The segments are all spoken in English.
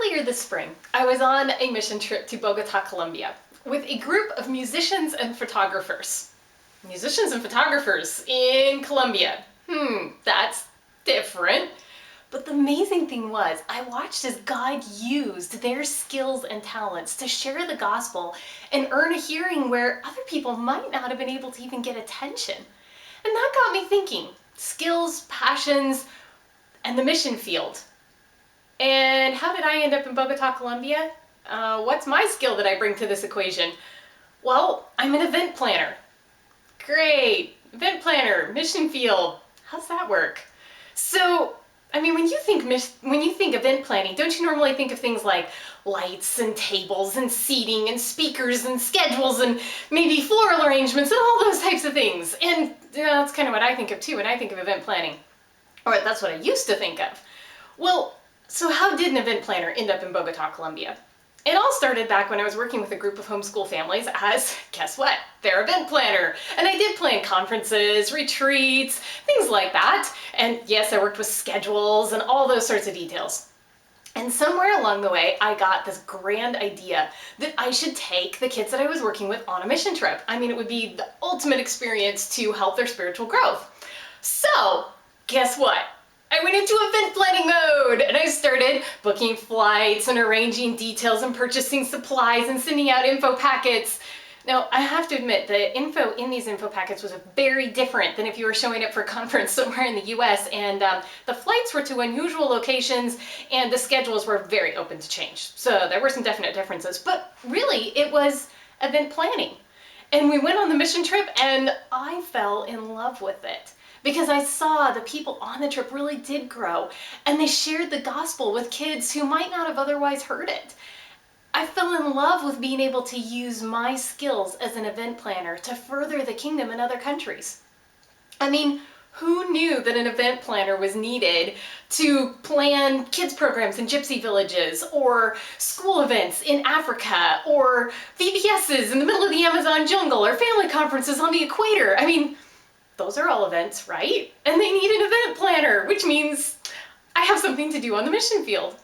Earlier this spring, I was on a mission trip to Bogota, Colombia, with a group of musicians and photographers. Musicians and photographers in Colombia. That's different. But the amazing thing was, I watched as God used their skills and talents to share the gospel and earn a hearing where other people might not have been able to even get attention. And that got me thinking, skills, passions, and the mission field. And how did I end up in Bogota, Colombia? What's my skill that I bring to this equation? Well, I'm an event planner. Great, event planner, mission field. How's that work? So, when you think event planning, don't you normally think of things like lights and tables and seating and speakers and schedules and maybe floral arrangements and all those types of things? And that's kind of what I think of too when I think of event planning. Or that's what I used to think of. Well, so how did an event planner end up in Bogota, Colombia? It all started back when I was working with a group of homeschool families as, guess what, their event planner. And I did plan conferences, retreats, things like that. And yes, I worked with schedules and all those sorts of details. And somewhere along the way, I got this grand idea that I should take the kids that I was working with on a mission trip. It would be the ultimate experience to help their spiritual growth. So, guess what? I went into event planning mode and I started booking flights and arranging details and purchasing supplies and sending out info packets. Now, I have to admit, the info in these info packets was very different than if you were showing up for a conference somewhere in the US, and the flights were to unusual locations and the schedules were very open to change. So there were some definite differences, but really it was event planning. And we went on the mission trip and I fell in love with it, because I saw the people on the trip really did grow and they shared the gospel with kids who might not have otherwise heard it. I fell in love with being able to use my skills as an event planner to further the kingdom in other countries. Who knew that an event planner was needed to plan kids programs in gypsy villages, or school events in Africa, or VBSs in the middle of the Amazon jungle, or family conferences on the equator? Those are all events, right? And they need an event planner, which means I have something to do on the mission field.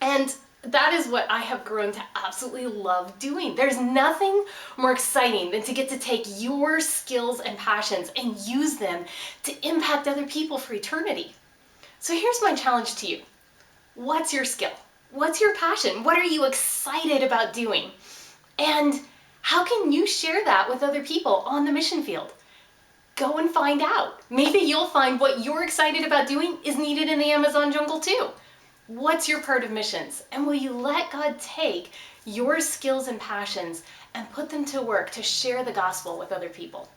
And that is what I have grown to absolutely love doing. There's nothing more exciting than to get to take your skills and passions and use them to impact other people for eternity. So here's my challenge to you. What's your skill? What's your passion? What are you excited about doing? And how can you share that with other people on the mission field? Go and find out. Maybe you'll find what you're excited about doing is needed in the Amazon jungle too. What's your part of missions? And will you let God take your skills and passions and put them to work to share the gospel with other people?